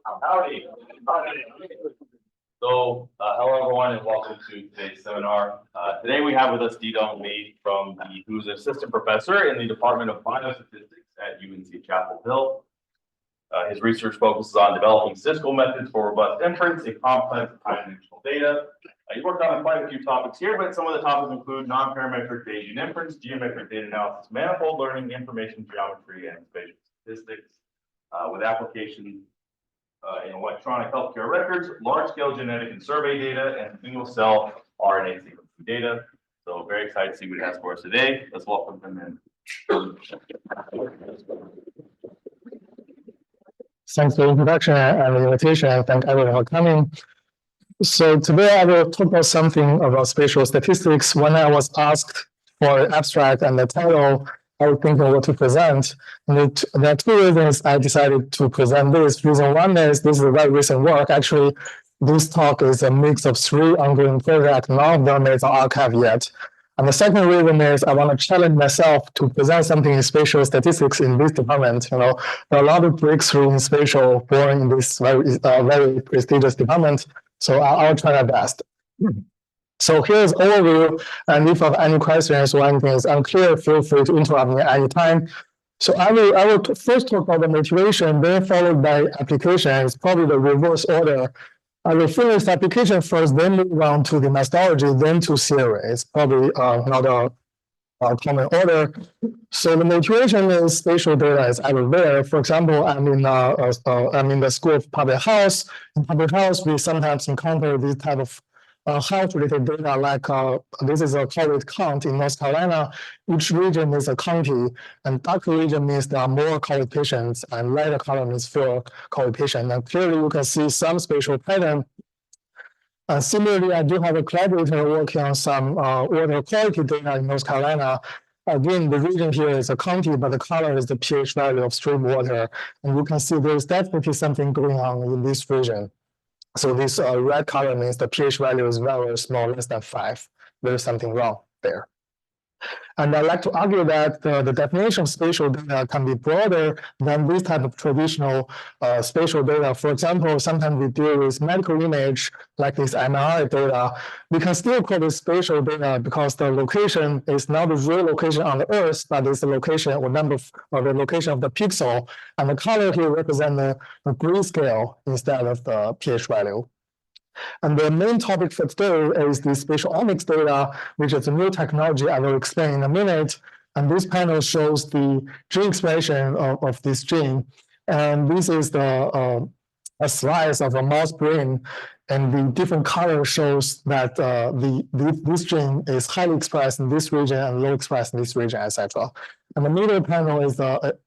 Howdy. So, hello everyone and welcome to today's seminar. Today we have with us Didong who's an assistant professor in the Department of Biostatistics at UNC Chapel Hill. His research focuses on developing statistical methods for robust inference in complex high-dimensional data. He worked on quite a few topics here, but some of the topics include non-parametric Bayesian inference, geometric data analysis, manifold learning, information geometry, and spatial statistics, with application in electronic healthcare records, large-scale genetic and survey data, and single-cell RNA sequencing data. So very excited to see what he has for us today. Let's welcome him in. Thanks for the introduction and the invitation, and thank everyone for coming. So today I will talk about something about spatial statistics. When I was asked for an abstract and the title, I was thinking what to present. And there are two reasons I decided to present this. Reason one is this is a very recent work. Actually, this talk is a mix of three ongoing projects. None of them is archived yet. And the second reason is I want to challenge myself to present something in spatial statistics in this department. There are a lot of breakthroughs in spatial born in this very prestigious department. So I'll try my best. So here's overview, and if you have any questions or anything is unclear, feel free to interrupt me anytime. So I will first talk about the motivation, then followed by application. It's probably the reverse order. I will finish the application first, then move on to the methodology, then to theory. It's probably not a common order. So the motivation is spatial data is everywhere. For example, I'm in the School of Public Health. In public health, we sometimes encounter this type of health-related data, like this is a COVID count in North Carolina. Each region is a county, and darker region means there are more COVID patients, and lighter color means fewer COVID patients. And clearly, you can see some spatial pattern. Similarly, I do have a collaborator working on some water quality data in North Carolina. Again, the region here is a county, but the color is the pH value of stream water. And you can see there's definitely something going on in this region. So this red color means the pH value is very, very small, less than 5. There's something wrong there. And I'd like to argue that the definition of spatial data can be broader than this type of traditional spatial data. For example, sometimes we deal with medical image, like this MRI data. We can still call it spatial data because the location is not the real location on the Earth, but it's the location or the location of the pixel. And the color here represents the grayscale instead of the pH value. And the main topic for today is the spatial omics data, which is a new technology I will explain in a minute. And this panel shows the gene expression of this gene. And this is a slice of a mouse brain. And the different color shows that this gene is highly expressed in this region and low expressed in this region, etc. And the middle panel is the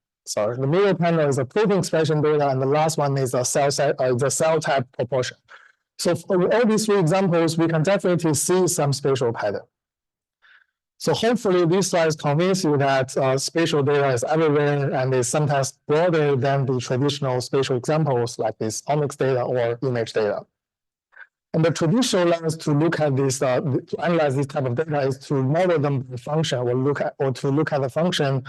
middle panel is a protein expression data, and the last one is the cell type proportion. So for all these three examples, we can definitely see some spatial pattern. So hopefully these slides convince you that spatial data is everywhere and is sometimes broader than the traditional spatial examples like this omics data or image data. And the traditional lens to look at this, to analyze this type of data is to model them by function or to look at the function.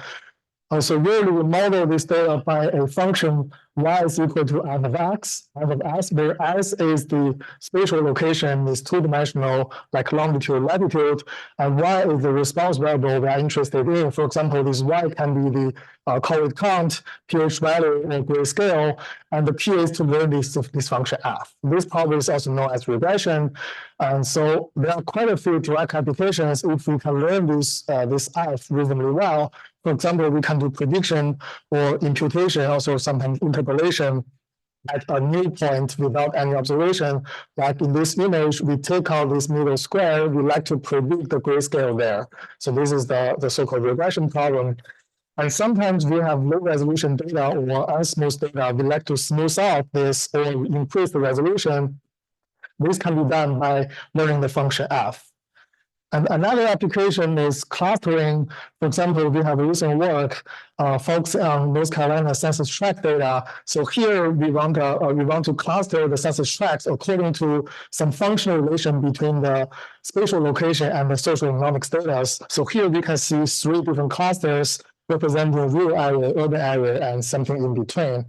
So really we model this data by a function y is equal to f of x, where s is the spatial location, is two-dimensional, like longitude, latitude, and y is the response variable we are interested in. For example, this y can be the COVID count, pH value, or grayscale, and the P is to learn this function f. This problem is also known as regression. And so there are quite a few direct applications if we can learn this f reasonably well. For example, we can do prediction or imputation, also sometimes interpolation at a new point without any observation. Like in this image, we take out this middle square, we like to predict the grayscale there. So this is the so-called regression problem. And sometimes we have low resolution data or unsmooth data. We like to smooth out this or increase the resolution. This can be done by learning the function f. And another application is clustering. For example, we have recent work focused on North Carolina census tract data. So here we want to cluster the census tracts according to some functional relation between the spatial location and the socioeconomic status. So here we can see 3 different clusters representing rural area, urban area, and something in between.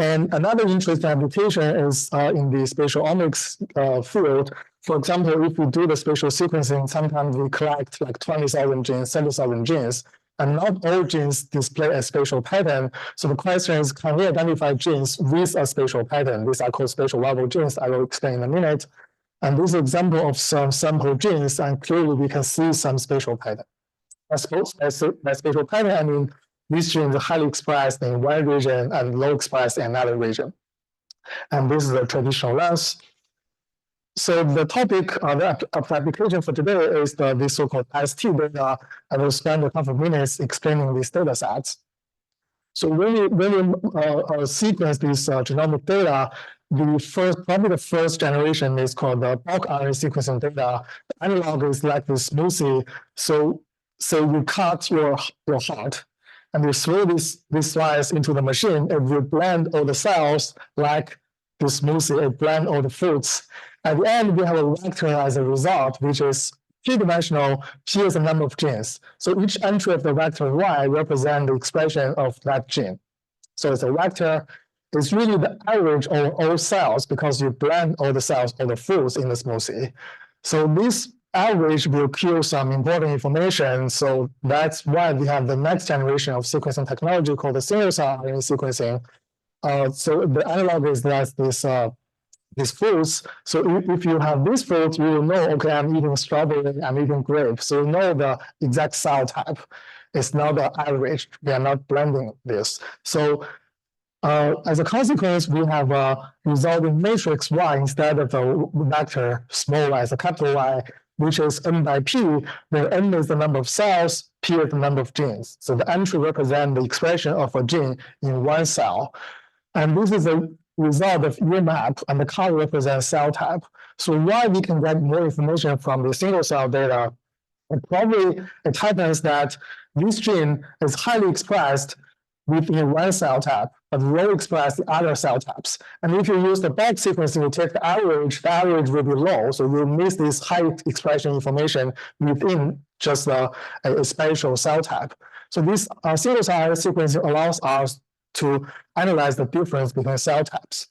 And another interesting application is in the spatial omics field. For example, if we do the spatial sequencing, sometimes we collect like 20,000 genes, 70,000 genes, and not all genes display a spatial pattern. So the question is, can we identify genes with a spatial pattern? These are called spatial level genes. I will explain in a minute. And this is an example of some sample genes, and clearly we can see some spatial pattern. By spatial pattern, I mean these genes are highly expressed in one region and low expressed in another region. And this is the traditional lens. So the topic of the application for today is this so-called ST data. I will spend a couple of minutes explaining these data sets. So when we sequence this genomic data, probably the first generation is called the bulk RNA sequencing data. The analog is like this smoothie. So you cut your heart and you throw this slice into the machine, and you blend all the cells like the smoothie, and blend all the fruits. At the end, we have a vector as a result, which is three-dimensional. P is the number of genes. So each entry of the vector Y represents the expression of that gene. So it's a vector. It's really the average of all cells because you blend all the cells, all the fruits in the smoothie. So this average will kill some important information. So that's why we have the next generation of sequencing technology called the single-cell RNA sequencing. So the analog is that these fruits. So if you have this fruit, you will know, okay, I'm eating strawberry, I'm eating grape. So you know the exact cell type. It's not the average. We are not blending this. So as a consequence, we have a resolving matrix Y instead of the vector small y as a capital Y, which is n by p, where n is the number of cells, p is the number of genes. So the entry represents the expression of a gene in one cell. And this is a result of UMAP, and the color represents cell type. So why we can get more information from the single cell data, and probably it happens that this gene is highly expressed within one cell type, but low expressed in other cell types. And if you use the bulk sequencing, you take the average will be low. So you miss this high expression information within just a spatial cell type. So this single cell sequencing allows us to analyze the difference between cell types.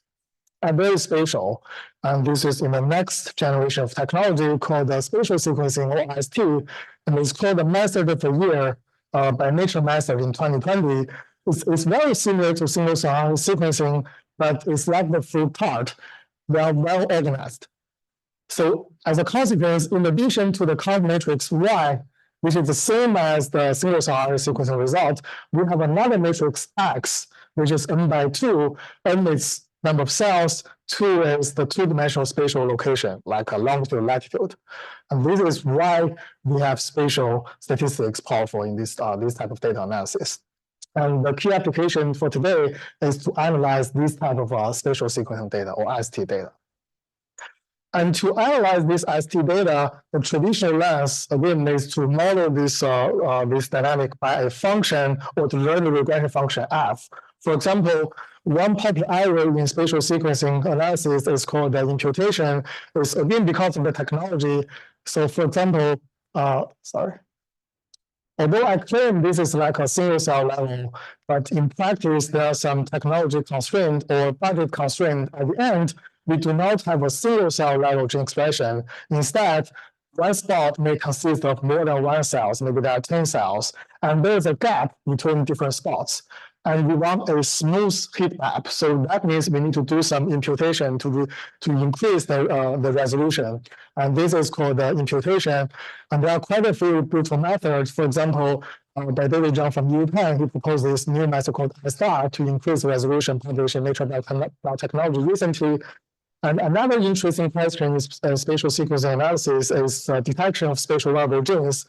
And very spatial. And this is in the next generation of technology called the spatial sequencing, or ST. And it's called the Method of the Year by Nature Method in 2020. It's very similar to single cell sequencing, but it's like the fruit tart. They are well organized. So as a consequence, in addition to the curve matrix Y, which is the same as the single cell RNA sequencing result, we have another matrix X, which is n by 2. N is number of cells, 2 is the two-dimensional spatial location, like a longitude, latitude. And this is why we have spatial statistics powerful in this type of data analysis. And the key application for today is to analyze this type of spatial sequencing data, or ST data. And to analyze this ST data, the traditional lens, again, is to model this dynamic by a function, or to learn the regression function F. For example, one popular area in spatial sequencing analysis is called the imputation. It's again because of the technology. So for example, although I claim this is like a single cell level, but in practice, there are some technology constraint or budget constraint. At the end, we do not have a single cell level gene expression. Instead, one spot may consist of more than one cells, maybe there are 10 cells, and there's a gap between different spots. And we want a smooth heat map. So that means we need to do some imputation to increase the resolution. And this is called the imputation. And there are quite a few beautiful methods. For example, by David Zhang from UPenn, he proposed this new method called SDAR to increase resolution, published in Nature Biotechnology recently. And another interesting question is spatial sequencing analysis is detection of spatial level genes.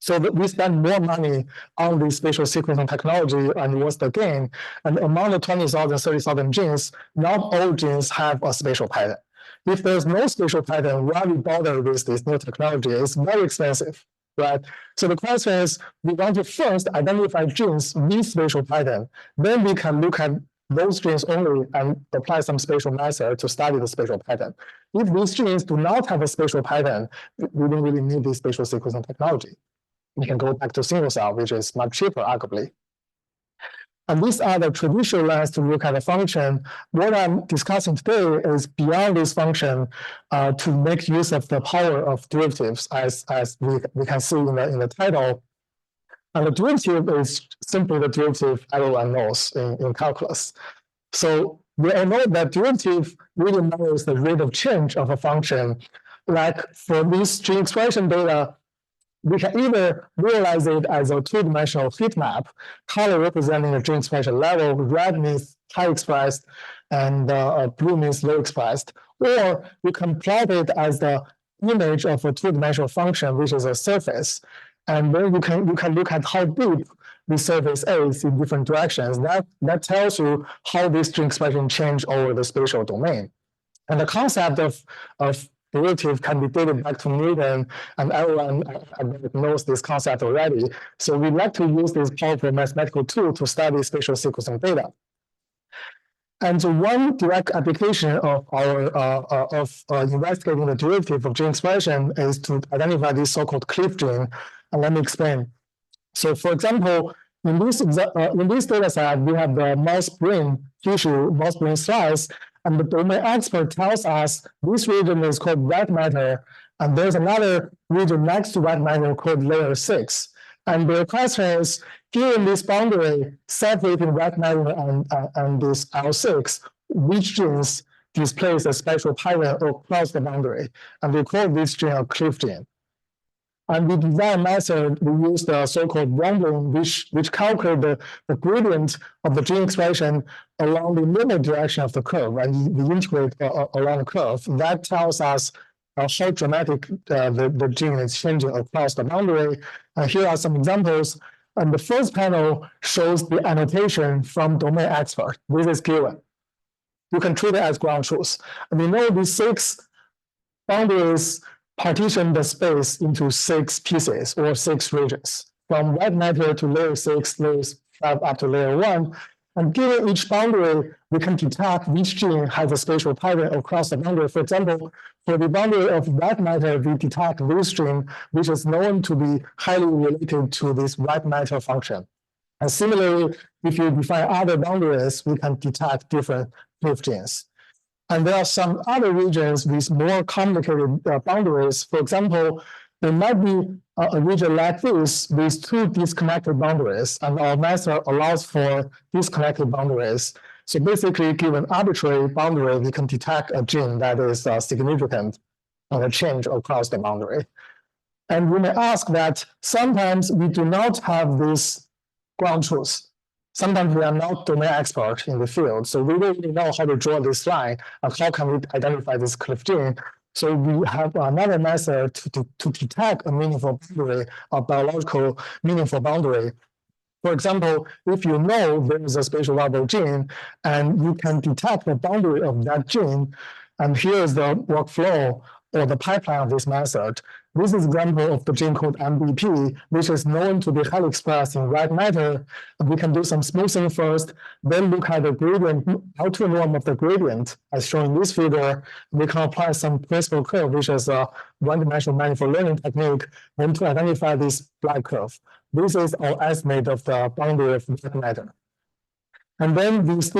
So that we spend more money on the spatial sequencing technology, and what's the gain? And among the 20,000, 30,000 genes, not all genes have a spatial pattern. If there's no spatial pattern, why we bother with this new technology? It's very expensive, right? So the question is, we want to first identify genes with spatial pattern. Then we can look at those genes only and apply some spatial method to study the spatial pattern. If these genes do not have a spatial pattern, we don't really need this spatial sequencing technology. We can go back to single cell, which is much cheaper, arguably. And these are the traditional lines to look at the function. What I'm discussing today is beyond this function to make use of the power of derivatives, as we can see in the title. And the derivative is simply the derivative everyone knows in calculus. So we all know that derivative really matters the rate of change of a function. Like for this string expression data, we can either realize it as a two-dimensional heat map, color representing the gene expression level, red means high expressed, and blue means low expressed. Or you can plot it as the image of a two-dimensional function, which is a surface. And then you can look at how deep the surface is in different directions. That tells you how this string expression change over the spatial domain. And the concept of derivative can be dated back to Newton, and everyone knows this concept already. So we like to use this powerful mathematical tool to study spatial sequencing data. And one direct application of our investigating the derivative of gene expression is to identify this so-called cliff gene. And let me explain. So, for example, in this data set, we have the mouse brain tissue, mouse brain slice, and the domain expert tells us this region is called white matter, and there's another region next to white matter called layer 6. And the question is, given this boundary separating white matter and this L6, which genes displays a spatial pattern across the boundary? And we call this gene a cliff gene. And we design method, we use the so-called wandering, which calculate the gradient of the gene expression along the linear direction of the curve, and we integrate along the curve. That tells us how dramatic the gene is changing across the boundary. And here are some examples. And the first panel shows the annotation from domain expert. This is given. You can treat it as ground truth. And we know these 6 boundaries partition the space into 6 pieces or 6 regions, from white matter to layer 6, layers 5 up to layer 1. And given each boundary, we can detect which gene has a spatial pattern across the boundary. For example, for the boundary of white matter, we detect this gene, which is known to be highly related to this white matter function. And similarly, if you define other boundaries, we can detect different cliff genes. And there are some other regions with more complicated boundaries. For example, there might be a region like this with 2 disconnected boundaries, and our method allows for disconnected boundaries. So basically, given arbitrary boundary, we can detect a gene that is significant on a change across the boundary. And we may ask that sometimes we do not have this ground truth. Sometimes we are not domain expert in the field, so we don't really know how to draw this line and how can we identify this cliff gene. So we have another method to detect a meaningful boundary, a biological meaningful boundary. For example, if you know there is a spatial variable gene and you can detect the boundary of that gene, and here is the workflow or the pipeline of this method. This is an example of the gene called MBP, which is known to be highly expressed in white matter. We can do some smoothing first, then look at the gradient, outer norm of the gradient, as shown in this figure. We can apply some principal curve, which is a one-dimensional manifold learning technique, then to identify this black curve. This is our estimate of the boundary of white matter. And then with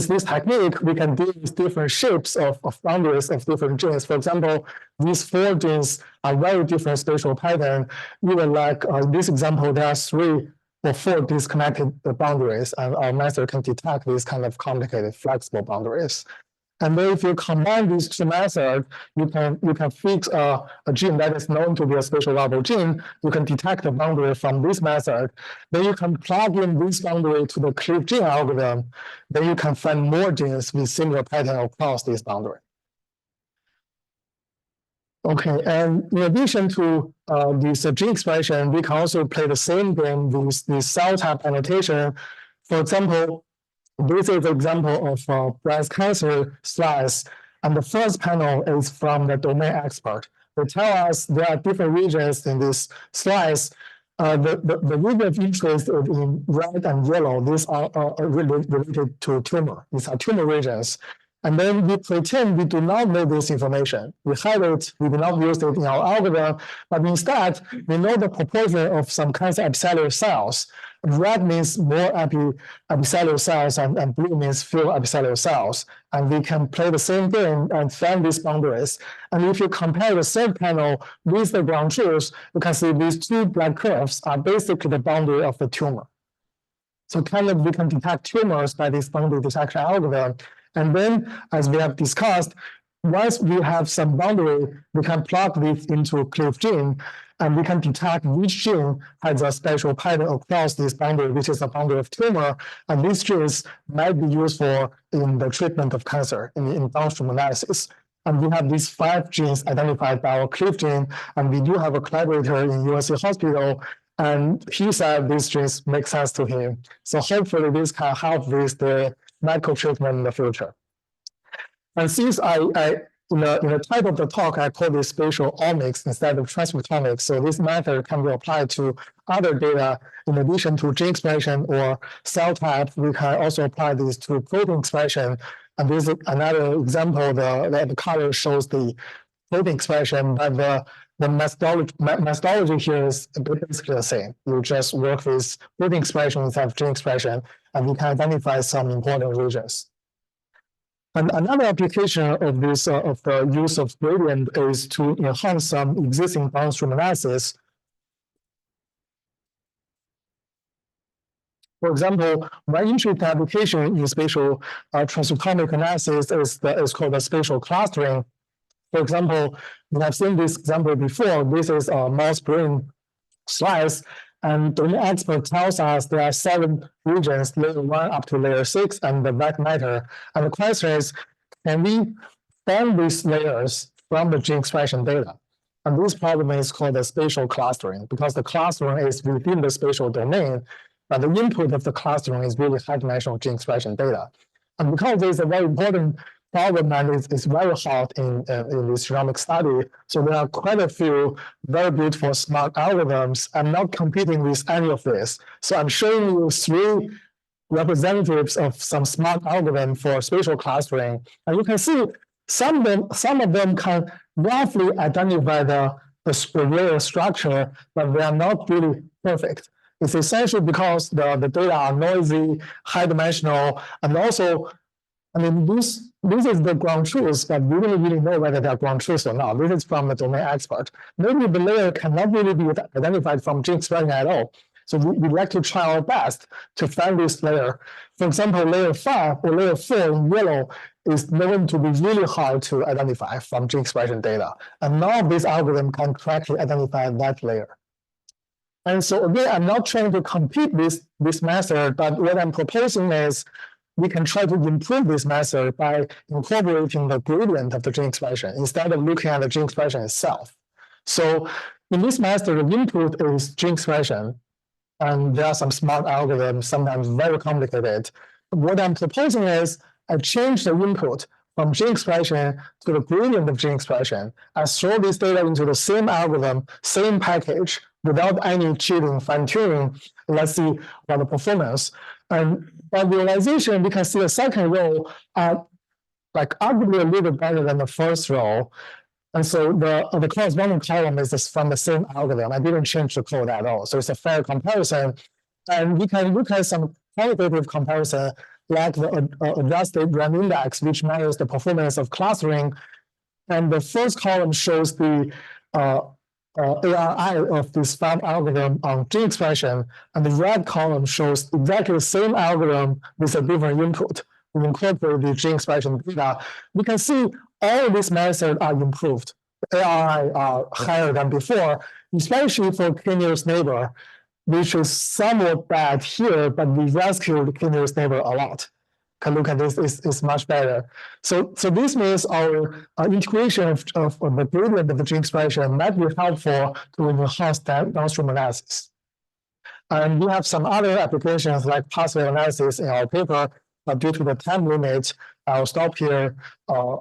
this technique, we can deal with different shapes of boundaries of different genes. For example, these 4 genes are very different spatial pattern. Even like this example, there are 3 or 4 disconnected boundaries, and our method can detect these kind of complicated flexible boundaries. And then if you combine these 2 methods, you can fix a gene that is known to be a spatial variable gene. You can detect the boundary from this method. Then you can plug in this boundary to the cliff gene algorithm. Then you can find more genes with similar pattern across this boundary. Okay, and in addition to this gene expression, we can also play the same game with this cell type annotation. For example, this is an example of breast cancer slice, and the first panel is from the domain expert. They tell us there are different regions in this slice. The region of interest in red and yellow, these are related to tumor. These are tumor regions. And then we pretend we do not know this information. We hide it, we do not use it in our algorithm, but instead, we know the proportion of some kinds of epicellular cells. Red means more epicellular cells, and blue means fewer epicellular cells. And we can play the same game and find these boundaries. And if you compare the third panel with the ground truth, you can see these two black curves are basically the boundary of the tumor. So kind of we can detect tumors by this boundary detection algorithm. And then, as we have discussed, once we have some boundary, we can plug this into CLIF gene, and we can detect which gene has a special pattern across this boundary, which is the boundary of tumor. And these genes might be useful in the treatment of cancer in downstream analysis. And we have these 5 genes identified by our CLIF gene, and we do have a collaborator in UNC Hospital, and he said these genes make sense to him. So hopefully this can help with the medical treatment in the future. And since in the title of the talk, I call this spatial omics instead of transcriptomics. So this method can be applied to other data. In addition to gene expression or cell type, we can also apply this to protein expression. And this is another example. The color shows the protein expression, but the methodology here is basically the same. You just work with protein expression instead of gene expression, and we can identify some important regions. And another application of this of the use of gradient is to enhance some existing downstream analysis. For example, one interesting application in spatial transcriptomic analysis is called the spatial clustering. For example, we have seen this example before. This is a mouse brain slice, and the expert tells us there are 7 regions, layer 1 up to layer 6, and the white matter. And the question is, can we find these layers from the gene expression data? And this problem is called the spatial clustering, because the clustering is within the spatial domain, but the input of the clustering is really high-dimensional gene expression data. And because this is a very important problem and it's very hot in this genomic study. So there are quite a few very beautiful smart algorithms. I'm not competing with any of this. So I'm showing you 3 representatives of some smart algorithm for spatial clustering. And you can see some of them can roughly identify the layer structure, but they are not really perfect. It's essentially because the data are noisy, high dimensional, and also, I mean, this is the ground truth, but we don't really know whether they're ground truth or not. This is from the domain expert. Maybe the layer cannot really be identified from gene expression at all. So we like to try our best to find this layer. For example, layer 5 or layer 4 in yellow is known to be really hard to identify from gene expression data. And now this algorithm can correctly identify that layer. And so again, I'm not trying to compete with this method, but what I'm proposing is we can try to improve this method by incorporating the gradient of the gene expression instead of looking at the gene expression itself. So in this method, the input is gene expression, and there are some smart algorithms, sometimes very complicated. What I'm proposing is I change the input from gene expression to the gradient of gene expression. I throw this data into the same algorithm, same package, without any cheating, fine-tuning. Let's see what the performance. And by visualization, we can see the second row like arguably a little bit better than the first row. And so the corresponding column is just from the same algorithm. I didn't change the code at all. So it's a fair comparison. And we can look at some qualitative comparison, like the adjusted RAM index, which measures the performance of clustering. And the first column shows the ARI of this 5 algorithm on gene expression, and the red column shows exactly the same algorithm with a different input. We incorporate the gene expression data. We can see all of these methods are improved. The ARI are higher than before, especially for k-nearest neighbor, which is somewhat bad here, but we rescued k-nearest neighbor a lot. Can look at this is much better. So this means our integration of the gradient of the gene expression might be helpful to enhance downstream analysis. And we have some other applications like pathway analysis in our paper, but due to the time limit, I'll stop here to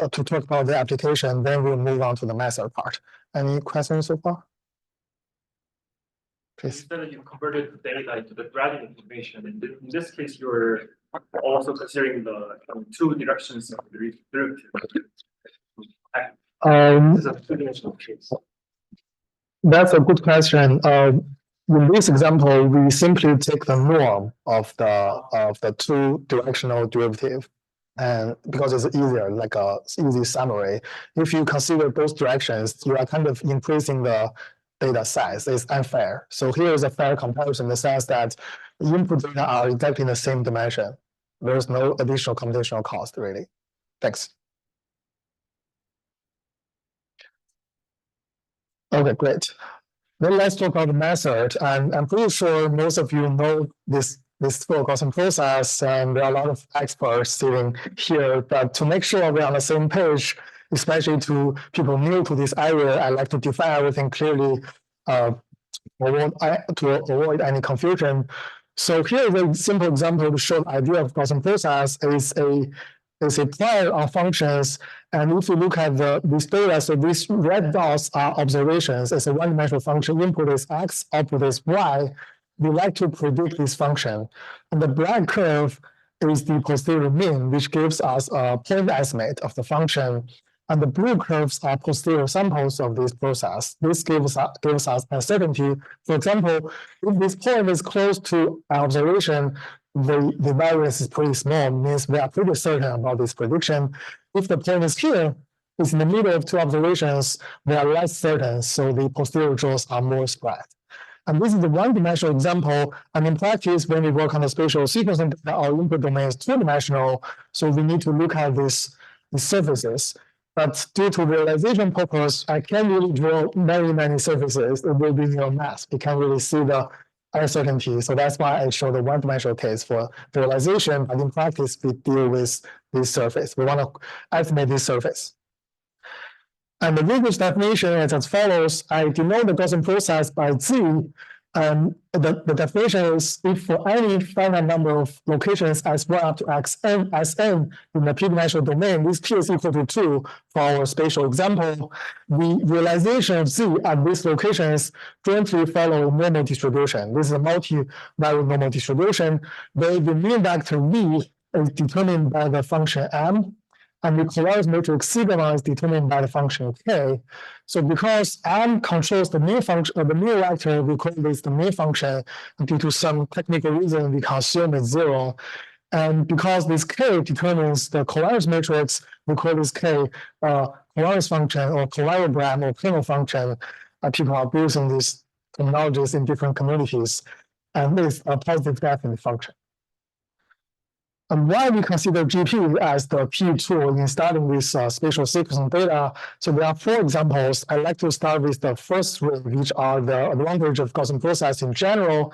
talk about the application, then we'll move on to the method part. Any questions so far? Please. Instead of you converted the data into the gradient information, in this case, you're also considering the two directions of the derivative. This is a two-dimensional case. That's a good question. In this example, we simply take the norm of the two directional derivative, and because it's easier, like a easy summary. If you consider those directions, you are kind of increasing the data size. It's unfair. So here is a fair comparison in the sense that input data are exactly in the same dimension. There's no additional computational cost, really. Thanks. Okay, great. Then let's talk about the method. I'm pretty sure most of you know this full Gaussian process, and there are a lot of experts sitting here. But to make sure we're on the same page, especially to people new to this area, I like to define everything clearly to avoid any confusion. So here is a simple example to show the idea of Gaussian process is a plot of functions. And if you look at this data, so these red dots are observations. It's a one-dimensional function. Input is x, output is y. We like to predict this function. And the black curve is the posterior mean, which gives us a point estimate of the function. And the blue curves are posterior samples of this process. This gives us uncertainty. For example, if this point is close to an observation, the variance is pretty small, means we are pretty certain about this prediction. If the point is here, it's in the middle of two observations, we are less certain, so the posterior jaws are more spread. And this is the one-dimensional example. And in practice, when we work on the spatial sequencing data, our input domain is two-dimensional, so we need to look at these surfaces. But due to realization purpose, I can't really draw many surfaces. It will be your math. You can't really see the uncertainty. So that's why I show the one-dimensional case for realization. But in practice, we deal with this surface. We want to estimate this surface. And the rigorous definition is as follows. I denote the Gaussian process by Z. The definition is if for any finite number of locations S1 up to Xn, Sn in the p-dimensional domain, this p is equal to 2 for our spatial example. The realization of Z at these locations jointly follow a normal distribution. This is a multi-variable normal distribution where the mean vector V is determined by the function M, and the covariance matrix sigma is determined by the function K. So because M controls the mean function of the mean vector, we call this the mean function. And due to some technical reason, we can assume it's 0. And because this K determines the covariance matrix, we call this K covariance function or covariable or plano function. People are using these terminologies in different communities. And it's a positive definite function. And why we consider GP as the key tool in starting with spatial sequencing data. So there are 4 examples. I'd like to start with the first 3, which are the advantage of Gaussian process in general.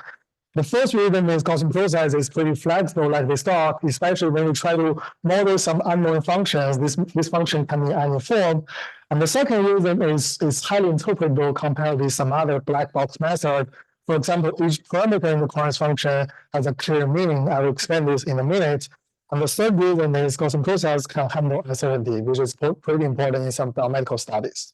The first reason is Gaussian process is pretty flexible, like this dot, especially when we try to model some unknown functions. This function can be any form. And the second reason is highly interpretable compared with some other black box method. For example, each parameter in the covariance function has a clear meaning. I will explain this in a minute. And the third reason is Gaussian process can handle uncertainty, which is pretty important in some biomedical studies.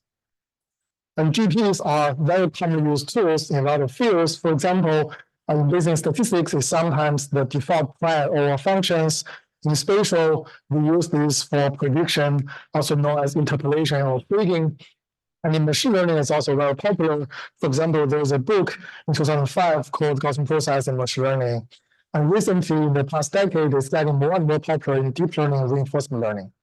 And GPs are very commonly used tools in a lot of fields. For example, in business statistics is sometimes the default prior order functions. In spatial, we use this for prediction, also known as interpolation or fitting. And in machine learning, it's also very popular. For example, there was a book in 2005 called Gaussian Process in Machine Learning. And recently, in the past decade, it's getting more and more popular in deep learning and reinforcement learning.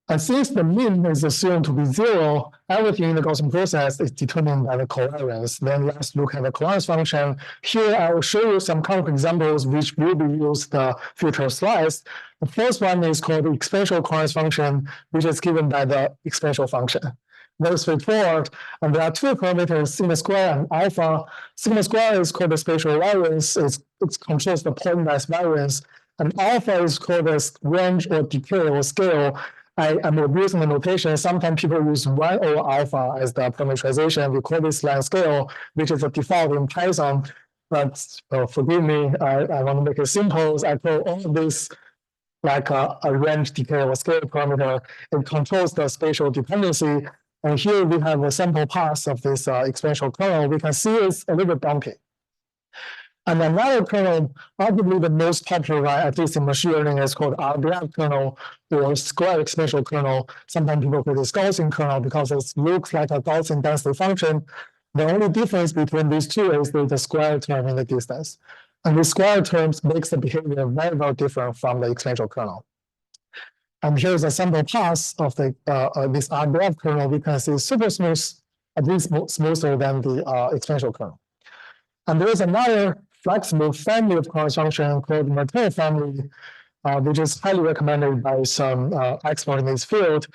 And since the mean is assumed to be 0, everything in the Gaussian process is determined by the covariance. Then let's look at the covariance function. Here, I will show you some concrete examples which will be used the future slides. The first one is called the exponential covariance function, which is given by the exponential function. Very straightforward. And there are 2 parameters, sigma square and alpha. Sigma square is called the spatial variance. It controls the pointwise variance. And alpha is called the range or decay or scale. I'm abusing the notation. Sometimes people use 1 over alpha as the parameterization. We call this line scale, which is a default in Python. But forgive me, I want to make it simple. I call all this like a range, decay, or scale parameter. It controls the spatial dependency. And here we have a sample pass of this exponential kernel. We can see it's a little bit bumpy. And another kernel, arguably the most popular one, at least in machine learning, is called RBF kernel or square exponential kernel. Sometimes people call this Gaussian kernel because it looks like a Gaussian density function. The only difference between these two is the square term in the distance. And the square terms makes the behavior very, very different from the exponential kernel. And here's a sample pass of the this RBF kernel. We can see super smooth, at least smoother than the exponential kernel. And there is another flexible family of kernel function called Merton family, which is highly recommended by some experts in this field.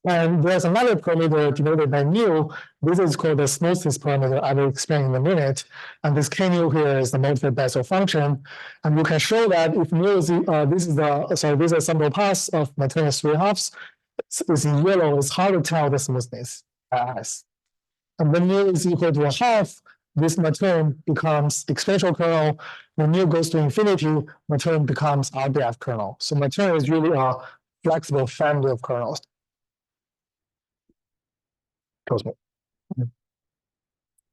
And there's another parameter denoted by mu. This is called the smoothness parameter. I will explain in a minute. And this k mu here is the multiple Bessel function. And you can show that if mu is this is a sample pass of Merton's 3/2. Is in yellow. It's hard to tell the smoothness as. And when mu is equal to a half, this Merton becomes exponential kernel. When mu goes to infinity, Merton becomes RBF kernel. So Merton is really a flexible family of kernels.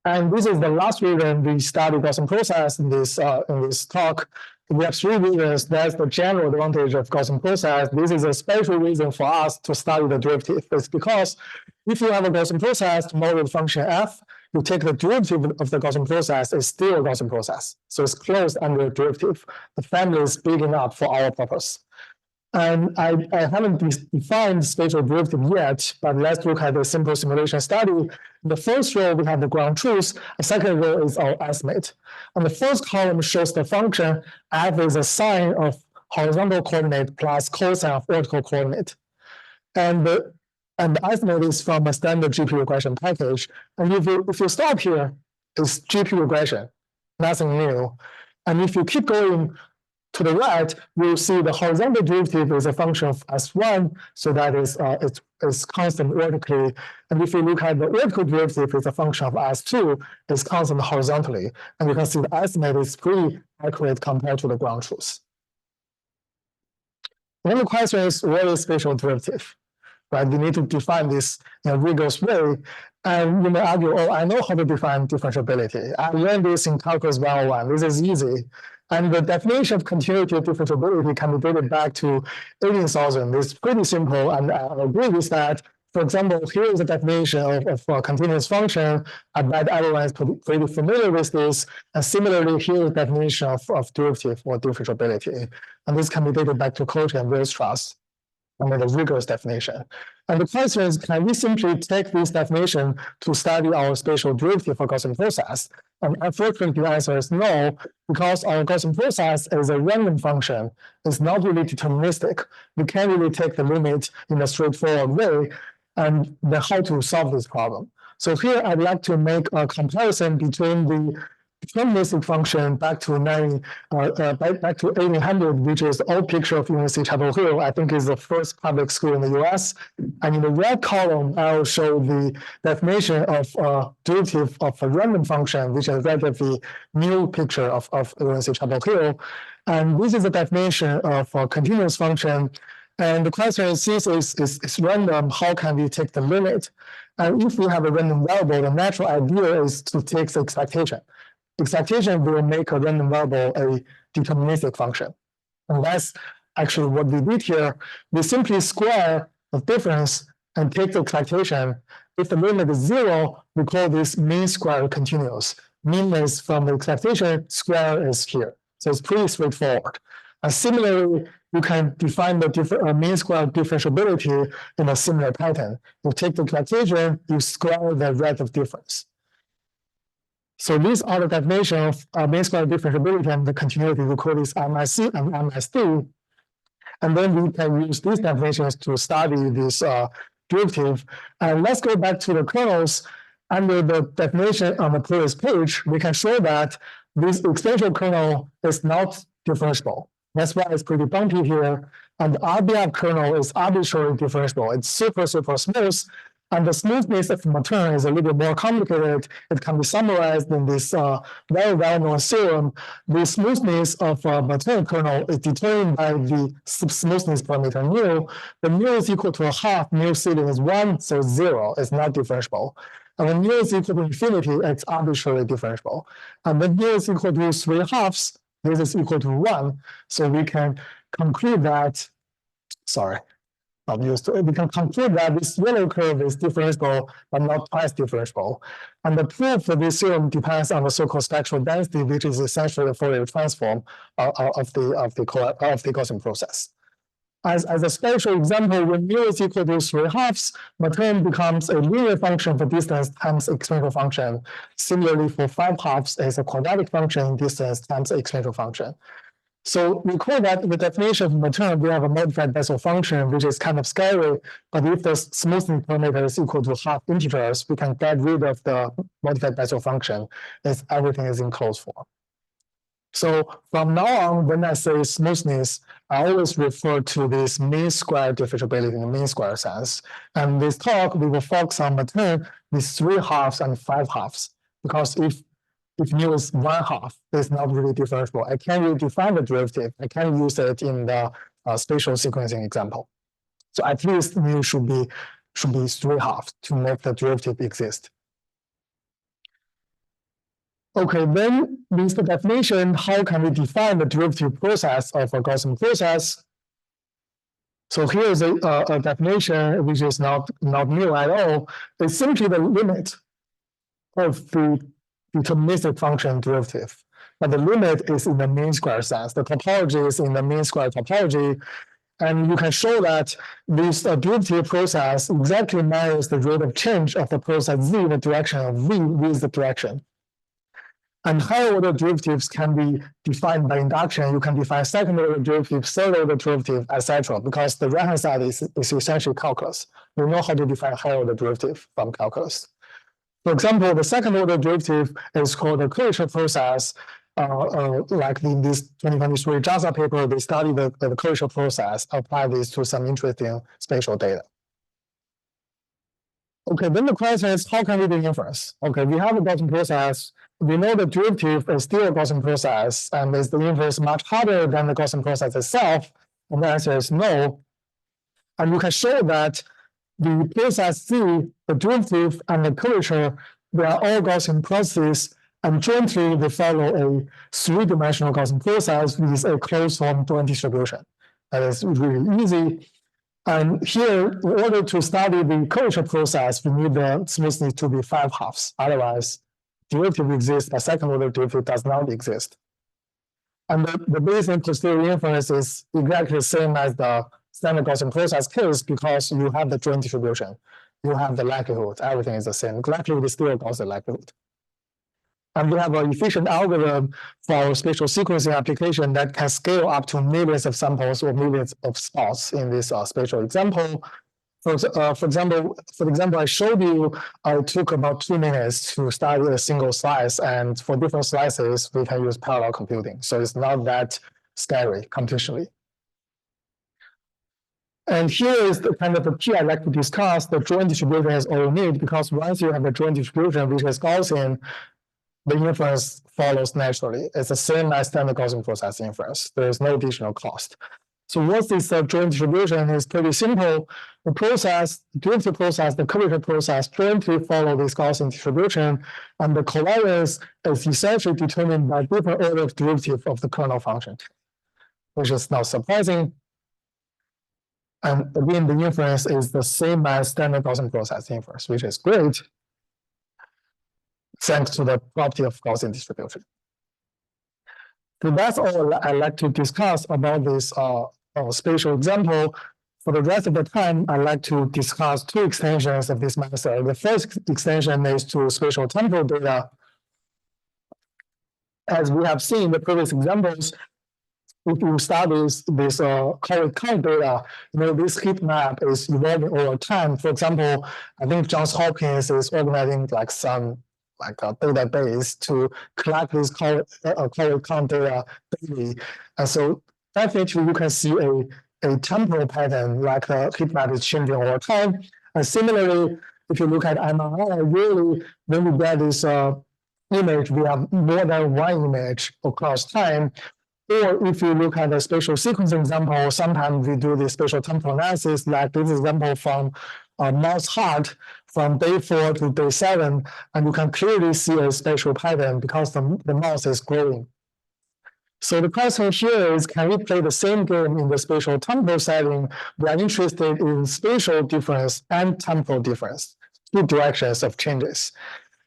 And this is the last reason we study Gaussian process in this talk. We have three reasons. That's the general advantage of Gaussian process. This is a special reason for us to study the derivative. It's because if you have a Gaussian process to model the function f, you take the derivative of the Gaussian process, it's still a Gaussian process. So it's closed under derivative. The family is big enough for our purpose. And I haven't defined spatial derivative yet, but let's look at the simple simulation study. In the first row, we have the ground truth. The second row is our estimate. And the first column shows the function f is a sine of horizontal coordinate plus cosine of vertical coordinate. And the estimate is from a standard GP regression package. And if you stop here, it's GP regression, nothing new. And if you keep going to the right, you'll see the horizontal derivative is a function of S1, so that is it's constant vertically. And if you look at the vertical derivative, it's a function of S2, it's constant horizontally. And you can see the estimate is pretty accurate compared to the ground truth. Then the question is, what is spatial derivative? Right? You need to define this in a rigorous way. And you may argue, oh, I know how to define differentiability. I learned this in Calculus 101. This is easy. And the definition of continuity of differentiability can be dated back to 18,000. It's pretty simple, and I agree with that. For example, here is the definition of a continuous function. I bet everyone is pretty familiar with this. And similarly, here is the definition of derivative or differentiability. And this can be dated back to Colloquium and Weierstrass. I mean, the rigorous definition. And the question is, can we simply take this definition to study our spatial derivative for Gaussian process? And unfortunately, the answer is no, because our Gaussian process is a random function. It's not really deterministic. We can't really take the limit in a straightforward way. And then how to solve this problem? So here, I'd like to make a comparison between the deterministic function back to 1800, which is the old picture of UNC Chapel Hill. I think is the first public school in the US. And in the red column, I'll show the definition of derivative of a random function, which is a relatively new picture of UNC Chapel Hill. And this is the definition of a continuous function. And the question is, since it's random, how can we take the limit? And if we have a random variable, the natural idea is to take the expectation. Expectation will make a random variable a deterministic function. And that's actually what we did here. We simply square the difference and take the expectation. If the limit is 0, we call this mean square continuous. Mean is from the expectation, square is here. So it's pretty straightforward. And similarly, you can define the mean square differentiability in a similar pattern. You take the expectation, you square the relative difference. So these are the definition of mean square differentiability and the continuity. We call this MSC and MSD. And then we can use these definitions to study this derivative. And let's go back to the kernels. Under the definition on the previous page, we can show that this exponential kernel is not differentiable. That's why it's pretty bumpy here. And the RBF kernel is arbitrarily differentiable. It's super, super smooth. And the smoothness of Merton is a little bit more complicated. It can be summarized in this very well-known theorem. The smoothness of Merton kernel is determined by the smoothness parameter mu. The mu is equal to a half, mu ceiling is 1, so 0 is not differentiable. And when mu is equal to infinity, it's arbitrarily differentiable. And when mu is equal to 3/2, this is equal to 1. So we can conclude that, we can conclude that this yellow curve is differentiable, but not twice differentiable. And the proof for this theorem depends on the so-called spectral density, which is essentially the Fourier transform of the Gaussian process. As a special example, when mu is equal to 3/2, the term becomes a linear function for distance times exponential function. Similarly, for 5/2, it's a quadratic function, distance times exponential function. So recall that in the definition of the term, we have a modified Bessel function, which is kind of scary, but if the smoothing parameter is equal to half integers, we can get rid of the modified Bessel function if everything is in closed form. So from now on, when I say smoothness, I always refer to this mean square differentiability in the mean square sense. And this talk, we will focus on the term with 3/2 and 5/2, because if mu is 1/2, it's not really differentiable. I can't really define the derivative. I can't use it in the spatial sequencing example. So at least mu should be 3/2 to make the derivative exist. Okay, then with the definition, how can we define the derivative process of a Gaussian process? So here is a definition which is not new at all. It's simply the limit of the deterministic function derivative. But the limit is in the mean square sense. The topology is in the mean square topology. And you can show that this derivative process exactly mirrors the rate of change of the process z in the direction of v with the direction. And higher order derivatives can be defined by induction. You can define second order derivative, third order derivative, etc. Because the right hand side is essentially calculus. We know how to define higher order derivative from calculus. For example, the second order derivative is called the curvature process. Like in this 2023 JASA paper, they study the curvature process, apply this to some interesting spatial data. Okay, then the question is, how can we do inference? Okay, we have a Gaussian process. We know the derivative is still a Gaussian process, and is the inverse much harder than the Gaussian process itself? And the answer is no. And you can show that the process C, the derivative, and the curvature, they are all Gaussian processes, and jointly they follow a three-dimensional Gaussian process with a closed form joint distribution. That is really easy. And here, in order to study the curvature process, we need the smoothness to be 5/2. Otherwise, derivative exists, but second order derivative does not exist. And the Bayesian posterior inference is exactly the same as the standard Gaussian process case because you have the joint distribution. You have the likelihood, everything is the same. Likelihood is still a Gaussian likelihood. And we have an efficient algorithm for our spatial sequencing application that can scale up to millions of samples or millions of spots in this spatial example. For example, I showed you it took about 2 minutes to study a single slice, and for different slices, we can use parallel computing. So it's not that scary computationally. And here is the kind of the key I'd like to discuss. The joint distribution is all you need, because once you have a joint distribution which is Gaussian, the inference follows naturally. It's the same as standard Gaussian process inference. There is no additional cost. So what's this joint distribution is pretty simple. The derivative process, the curvature process jointly follow this Gaussian distribution, and the covariance is essentially determined by different order of derivative of the kernel function, which is not surprising. And again, the inference is the same as standard Gaussian process inference, which is great, thanks to the property of Gaussian distribution. So that's all I'd like to discuss about this spatial example. For the rest of the time, I'd like to discuss two extensions of this method. The first extension is to spatial temporal data. As we have seen in the previous examples, if you study this Colloquium data, this heat map is evolving over time. For example, I think Johns Hopkins is organizing a database to collect this Colloquium data daily. And so definitely you can see a temporal pattern, like the heat map is changing over time. And similarly, if you look at MRI, really, when we get this image, we have more than one image across time. Or if you look at the spatial sequencing example, sometimes we do the spatial temporal analysis, like this example from mouse heart from day 4 to day 7, and you can clearly see a spatial pattern because the mouse is growing. So the question here is, can we play the same game in the spatial temporal setting? We are interested in spatial difference and temporal difference, 2 directions of changes.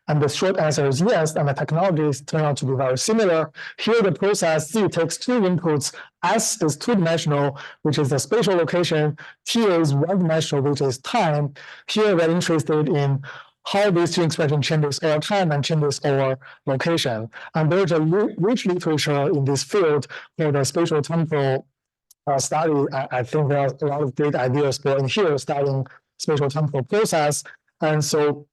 And the short answer is yes, and the technologies turn out to be very similar. Here, the process C takes 2 inputs. S is 2-dimensional, which is the spatial location. T is 1-dimensional, which is time. Here, we're interested in how these 2 expressions changes over time and changes over location. And there's a rich literature in this field for the spatial temporal study. I think there are a lot of great ideas born here studying spatial temporal process. And so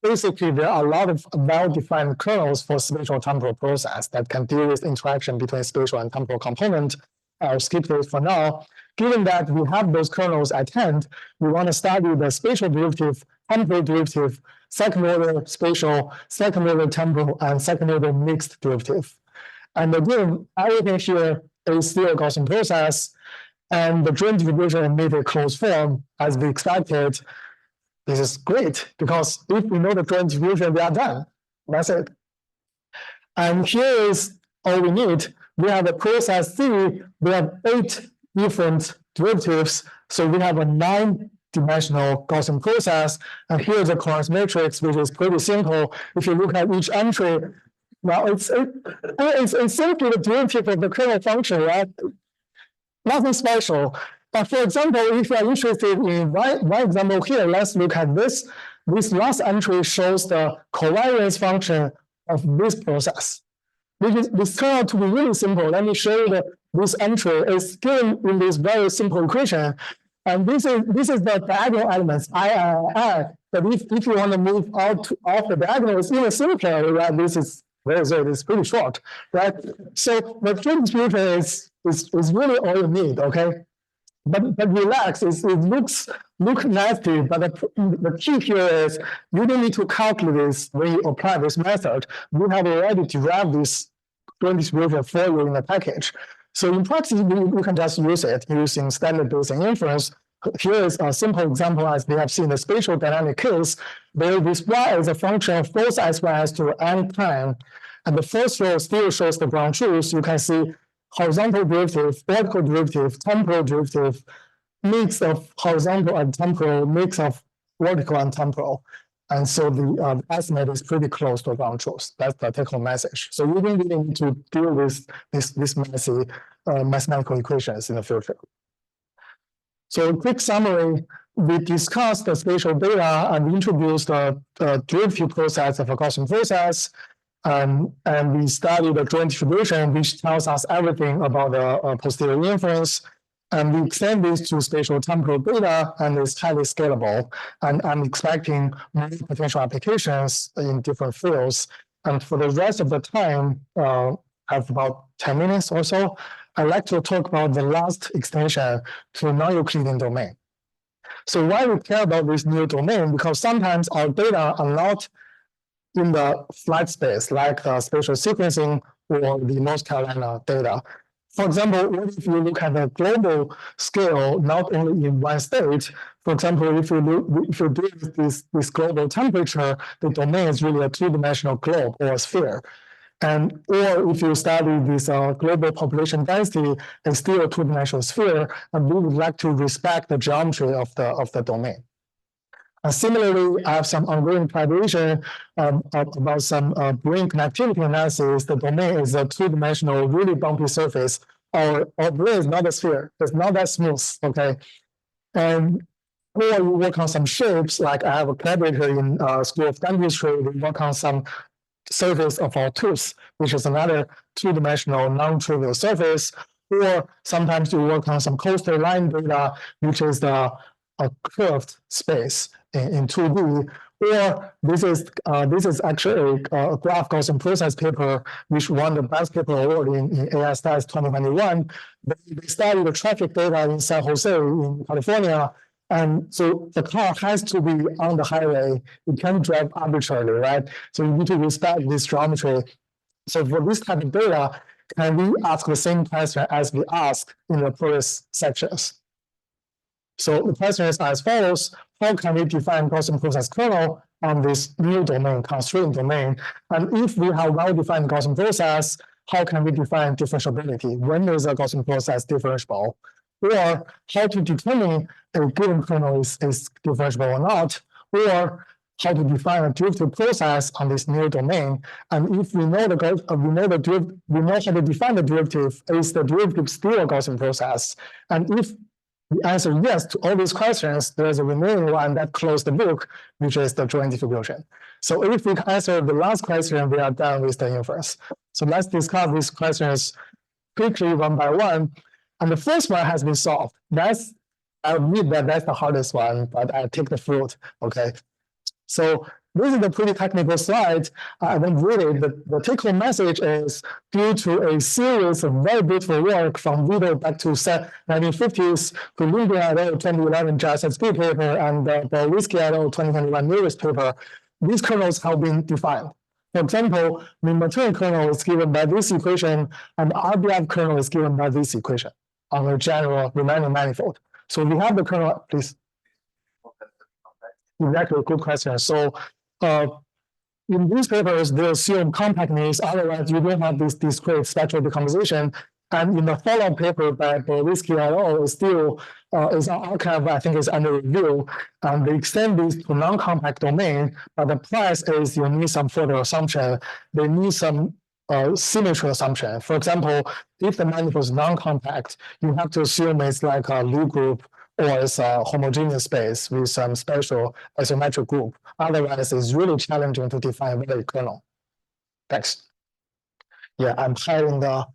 basically, there are a lot of well-defined kernels for spatial temporal process that can deal with interaction between spatial and temporal component. I'll skip those for now. Given that we have those kernels at hand, we want to study the spatial derivative, temporal derivative, second-order spatial, second-order temporal, and second-order mixed derivative. And again, everything here is still a Gaussian process, and the joint distribution made a closed form as we expected. This is great, because if we know the joint distribution, we are done. That's it. And here is all we need. We have a process C. We have 8 different derivatives. So we have a 9-dimensional Gaussian process. And here's a coherence matrix, which is pretty simple. If you look at each entry, well, it's simply the derivative of the kernel function, right? Nothing special. But for example, if you are interested in one example here, let's look at this. This last entry shows the covariance function of this process. This turned out to be really simple. Let me show you that this entry is given in this very simple equation. And this is the diagonal elements, I. But if you want to move out off the diagonal, it's even simpler, right? This is it's pretty short, right? So the joint distribution is really all you need, okay? But relax, it looks nasty, but the key here is you don't need to calculate this when you apply this method. We have already derived this joint distribution for you in the package. So in practice, you can just use it using standard Bayesian inference. Here is a simple example as we have seen the spatial dynamic case, where this y is a function of both s to n time. And the first row still shows the ground truth. You can see horizontal derivative, vertical derivative, temporal derivative, mix of horizontal and temporal, mix of vertical and temporal. And so the estimate is pretty close to ground truth. That's the take-home message. So you don't really need to deal with this messy mathematical equations in the future. So a quick summary, we discussed the spatial data and introduced the derivative process of a Gaussian process. And we studied the joint distribution, which tells us everything about the posterior inference. And we extend this to spatial temporal data, and it's highly scalable. And I'm expecting many potential applications in different fields. And for the rest of the time, I have about 10 minutes or so, I'd like to talk about the last extension to non-Euclidean domain. So why we care about this new domain? Because sometimes our data are not in the flat space, like the spatial sequencing or the North Carolina data. For example, what if you look at the global scale, not only in one state? For example, if you do this global temperature, the domain is really a 2-dimensional globe or a sphere. Or if you study this global population density, it's still a 2-dimensional sphere, and we would like to respect the geometry of the domain. Similarly, I have some ongoing collaboration about some brain connectivity analysis. The domain is a 2-dimensional, really bumpy surface. Our brain is not a sphere. It's not that smooth, okay? And or we work on some shapes, like I have a collaborator in School of Dentistry. We work on some surface of our tooth, which is another 2-dimensional, non-trivial surface. Or sometimes we work on some coastal line data, which is a curved space in 2D, or this is actually a graph Gaussian process paper which won the best paper award in AI Stats 2021. They studied the traffic data in San Jose in California, and so the car has to be on the highway. You can't drive arbitrarily, right? So you need to respect this geometry. So for this type of data, can we ask the same question as we asked in the previous sections? So the question is as follows: how can we define Gaussian process kernel on this new domain, constraint domain? And if we have well-defined Gaussian process, how can we define differentiability? When is a Gaussian process differentiable? Or how to determine a given kernel is differentiable or not? Or how to define a derivative process on this new domain? And if we know we know how to define the derivative, is the derivative still a Gaussian process? And if we answer yes to all these questions, there's a remaining one that closes the book, which is the joint distribution. So if we answer the last question, we are done with the inference. So let's discuss these questions quickly one by one. And the first one has been solved. I admit that that's the hardest one, but I take the fruit, okay? So this is a pretty technical slide. I won't read it. The take-home message is due to a series of very beautiful work from Vito back to 1950s, to Lindgren et al. 2011 JSSB paper, and Borowiecki et al. 2021 Lewis paper, these kernels have been defined. For example, the material kernel is given by this equation, and the RBF kernel is given by this equation on a general Riemannian manifold. So we have the kernel, please. Exactly, good question. So in these papers, they assume compactness, otherwise you don't have this discrete spectral decomposition. And in the follow-up paper by Borowiecki et al. Still is an archive, I think is under review. And they extend this to non-compact domain, but the price is you need some further assumption. They need some symmetry assumption. For example, if the manifold is non-compact, you have to assume it's like a Lie group or it's a homogeneous space with some special isometric group. Otherwise, it's really challenging to define valid kernel. Thanks. Yeah, I'm hiding the.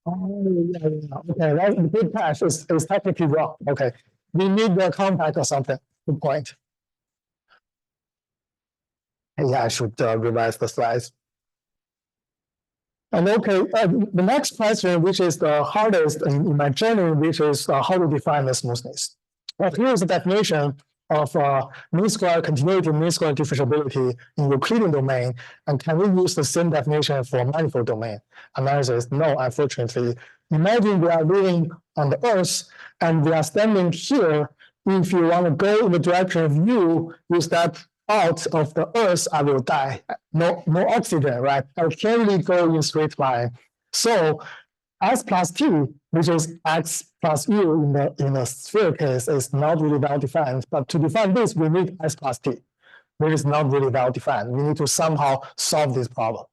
Oh, yeah. Okay, that's the big patch is technically wrong. Okay, we need the compact or something. Good point. Yeah, I should revise the slides. And okay, the next question, which is the hardest in my journey, which is how to define the smoothness. Well, here is the definition of mean square continuity, mean square differentiability in Euclidean domain. And can we use the same definition for manifold domain? And the answer is no, unfortunately. Imagine we are living on the Earth and we are standing here. If you want to go in the direction of you step out of the Earth, I will die. No oxygen, right? I can't really go in straight line. So S plus T, which is X plus U in the sphere case, is not really well defined. But to define this, we need S plus T, which is not really well defined. We need to somehow solve this problem.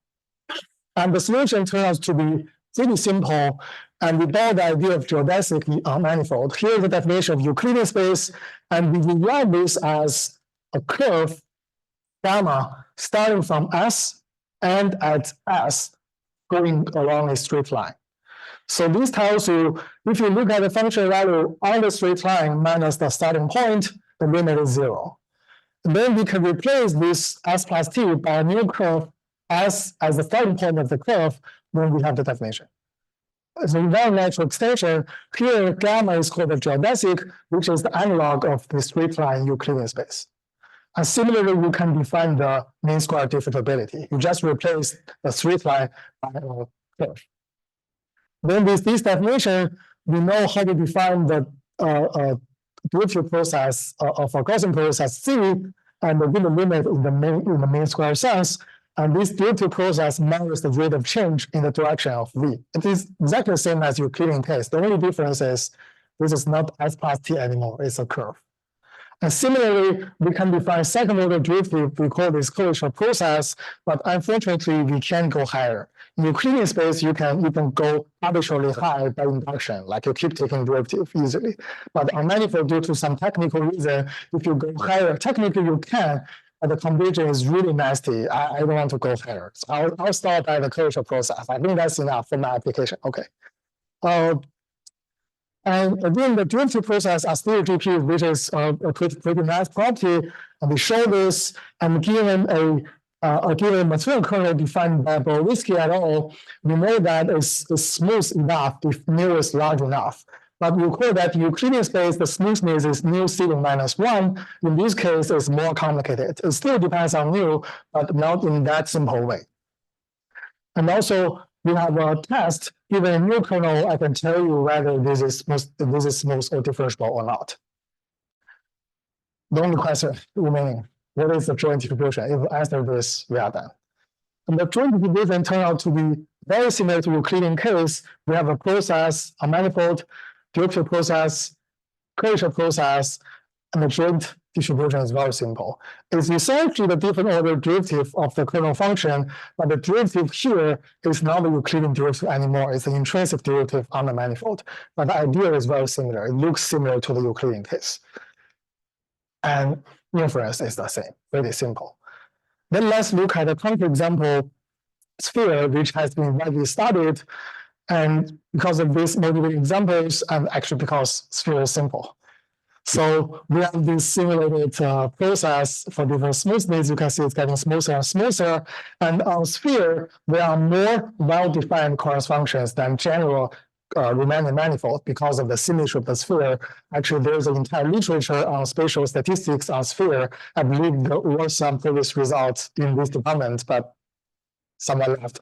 And the solution turns out to be pretty simple. And we borrow the idea of geodesic manifold. Here is the definition of Euclidean space. And we rewrite this as a curve gamma starting from S and at S going along a straight line. So this tells you, if you look at the function value on the straight line minus the starting point, the limit is 0. And then we can replace this S plus T by a new curve S as the starting point of the curve when we have the definition. So in very natural extension, here gamma is called the geodesic, which is the analog of the straight line Euclidean space. And similarly, you can define the mean square differentiability. You just replace the straight line by a curve. Then with this definition, we know how to define the derivative process of a Gaussian process C, and give the limit in the mean square sense. And this derivative process measures the rate of change in the direction of V. It is exactly the same as Euclidean case. The only difference is this is not S plus T anymore, it's a curve. And similarly, we can define second order derivative. We call this closure process, but unfortunately, we can't go higher. In Euclidean space, you can go arbitrarily high by induction, like you keep taking derivative easily. But on manifold, due to some technical reason, if you go higher, technically you can, but the conversion is really nasty. I don't want to go higher. So I'll start by the closure process. I think that's enough for my application. Okay. And again, the derivative process are still GP, which is a pretty nice property. And we show this, and given a given material kernel defined by Borowiecki et al., we know that it's smooth enough if mu is large enough. But you recall that Euclidean space, the smoothness is mu ceiling minus 1. In this case, it's more complicated. It still depends on mu, but not in that simple way. And also, we have a test, given a new kernel, I can tell you whether this is smooth or differentiable or not. The only question remaining, what is the joint distribution? If we answer this, we are done. And the joint distribution turned out to be very similar to Euclidean case. We have a process, a manifold, derivative process, curvature process, and the joint distribution is very simple. It's essentially the different order derivative of the kernel function, but the derivative here is not the Euclidean derivative anymore. It's an intrinsic derivative on the manifold. But the idea is very similar. It looks similar to the Euclidean case. And inference is the same, very simple. Then let's look at a concrete example sphere, which has been widely studied. And because of these motivating examples, and actually because sphere is simple. So we have this simulated process for different smoothness. You can see it's getting smoother and smoother. And on sphere, there are more well-defined coherence functions than general Riemannian manifold because of the symmetry of the sphere. Actually, there's an entire literature on spatial statistics on sphere. I believe there were some previous results in this department, but someone left.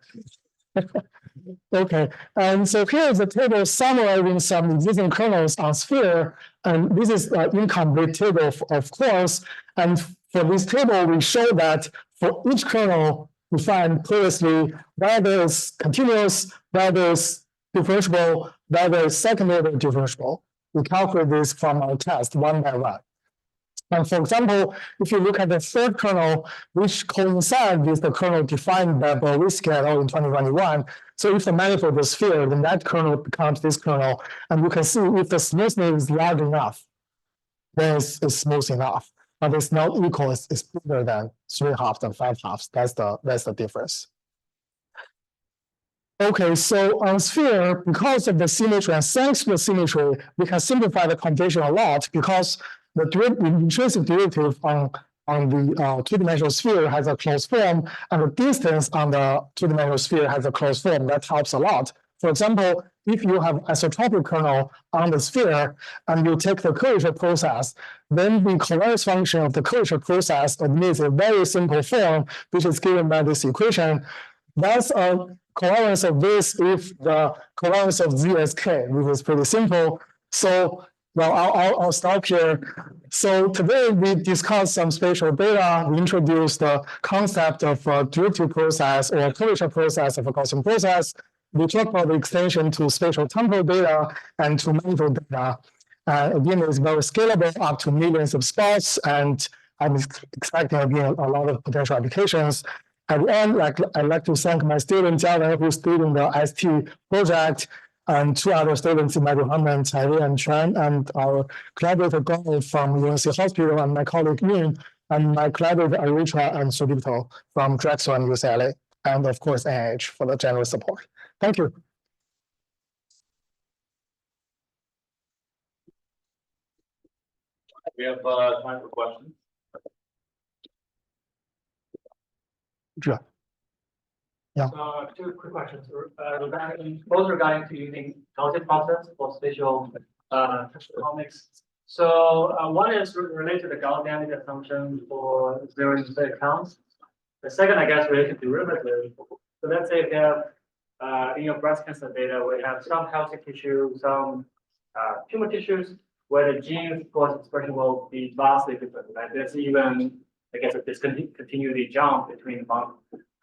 Okay, and so here is a table summarizing some existing kernels on sphere, and this is an incomplete table, of course. And for this table, we show that for each kernel we find previously whether it's continuous, whether it's differentiable, whether it's second order differentiable. We calculate this from our test one by one. And for example, if you look at the third kernel, which coincides with the kernel defined by Borowski et al. In 2021, so if the manifold is sphere, then that kernel becomes this kernel. And you can see if the smoothness is large enough, then it's smooth enough. But it's not equal, it's bigger than 3/2 and 5/2. That's the difference. Okay, so on sphere, because of the symmetry and thanks to the symmetry, we can simplify the computation a lot because the intrinsic derivative on the two-dimensional sphere has a closed form, and the distance on the two-dimensional sphere has a closed form. That helps a lot. For example, if you have isotropic kernel on the sphere and you take the curvature process, then the covariance function of the curvature process admits a very simple form, which is given by this equation. That's a covariance of this if the covariance of z is k, which is pretty simple. So, well, I'll stop here. So today we discussed some spatial data. We introduced the concept of a derivative process or curvature process of a Gaussian process. We talked about the extension to spatial temporal data and to manifold data. Again, it's very scalable up to millions of spots, and I'm expecting again a lot of potential applications. At the end, I'd like to thank my student Jiawen, who's leading the ST project, and two other students in my department, Harry and Chen, and our collaborator Gong from UNC Hospital, and my colleague Min, and my collaborator Aritra and Sudipto from Drexel and UCLA, and of course NIH for the generous support. Thank you. We have time for questions. Sure. Yeah. Two quick questions regarding to using Gaussian process for spatial economics. So one is related to the Gaussian assumption for zero intermediate counts. The second, I guess, related to derivative. So let's say if you have in your breast cancer data, we have some healthy tissue, some tumor tissues, where the gene force expression will be vastly different. Right? There's even, I guess, a discontinuity jump between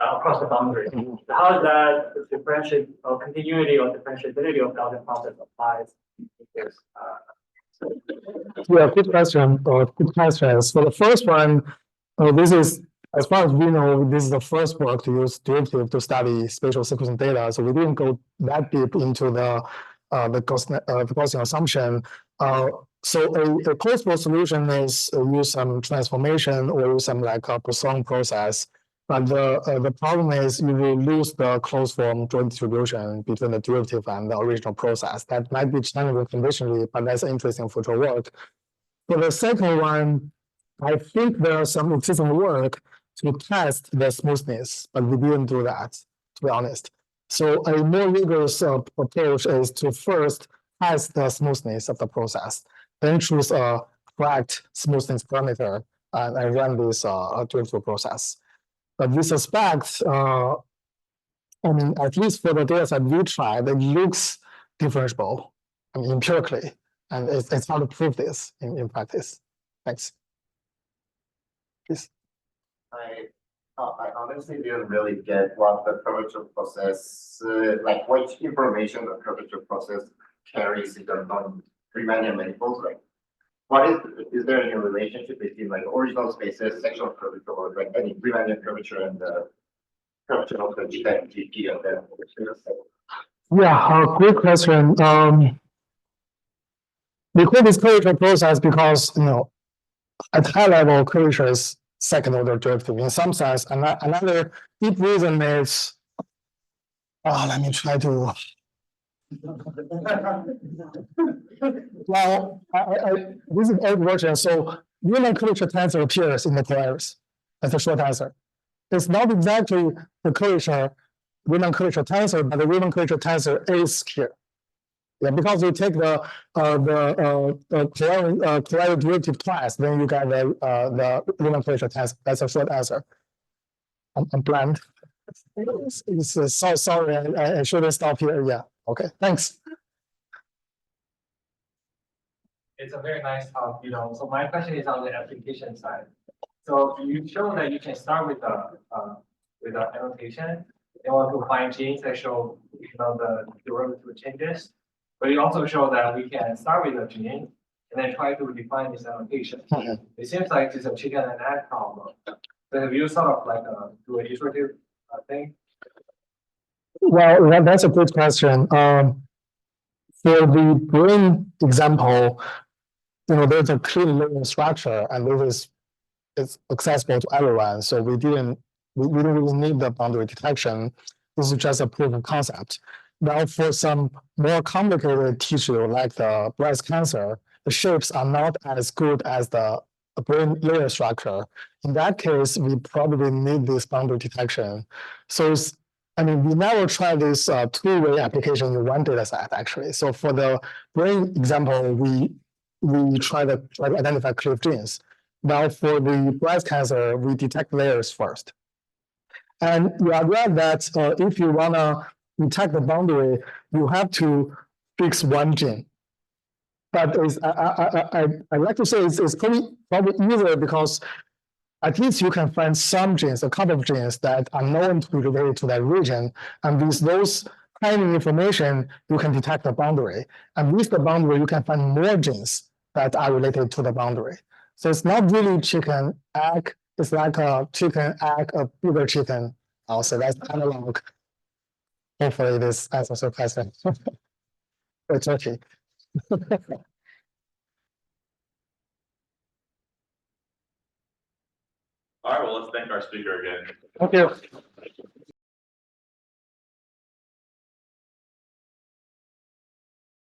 across the boundary. So how is that the differentiate or continuity or differentiability of Gaussian process applies in this? Yeah, good question. Good questions. For the first one, this is, as far as we know, this is the first work to use derivative to study spatial sequencing data. So we didn't go that deep into the Gaussian assumption. So a plausible solution is use some transformation or use some like a Poisson process. But the problem is you will lose the closed form joint distribution between the derivative and the original process. That might be challenging conventionally, but that's interesting future work. For the second one, I think there's some existing work to test the smoothness, but we didn't do that, to be honest. So a more rigorous approach is to first test the smoothness of the process, then choose a correct smoothness parameter and run this derivative process. But we suspect I mean, at least for the data set we tried, it looks differentiable, I mean, empirically, and it's hard to prove this in practice. Thanks. Please. I honestly didn't really get what the curvature process, like which information the curvature process carries in the non-Riemannian manifolds. Like, is there any relationship between like original spaces, sectional curvature, or like any Riemannian curvature and the curvature of the GP of the Yeah, great question. We call this curvature process because, at high level, curvature is second order derivative. In some sense, another deep reason is, let me try to. Well, this is old version. So Riemann curvature tensor appears in the polaris. That's a short answer. It's not exactly the curvature, Riemann curvature tensor, but the Riemann curvature tensor is here. Yeah, because you take the corollary derivative twice, then you get the Riemann curvature tensor. That's a short answer. I'm blank. So sorry, I shouldn't stop here. Yeah. Okay. Thanks. It's a very nice talk, So my question is on the application side. So you show that you can start with the annotation. You want to find genes that show, the derivative changes. But you also show that we can start with a gene and then try to define this annotation. Okay. It seems like it's a chicken and egg problem. So have you sort of like do an iterative thing? Well, that's a good question. For the brain example, there's a clear linear structure, and it's accessible to everyone. So we didn't really need the boundary detection. This is just a proof of concept. Now, for some more complicated tissue like the breast cancer, the shapes are not as good as the brain layer structure. In that case, we probably need this boundary detection. So we never tried this two-way application in one data set, actually. So for the brain example, we try to identify cliff genes. Now for the breast cancer, we detect layers first. And you are right that if you want to detect the boundary, you have to fix one gene. But I like to say it's probably easier because at least you can find some genes, a couple of genes that are known to be related to that region. And with those kind of information, you can detect the boundary. And with the boundary, you can find more genes that are related to the boundary. So it's not really chicken, egg. It's like a chicken, egg, a bigger chicken. I'll say that's analog. Hopefully this answers your question. It's okay. All right, well, let's thank our speaker again. Thank you.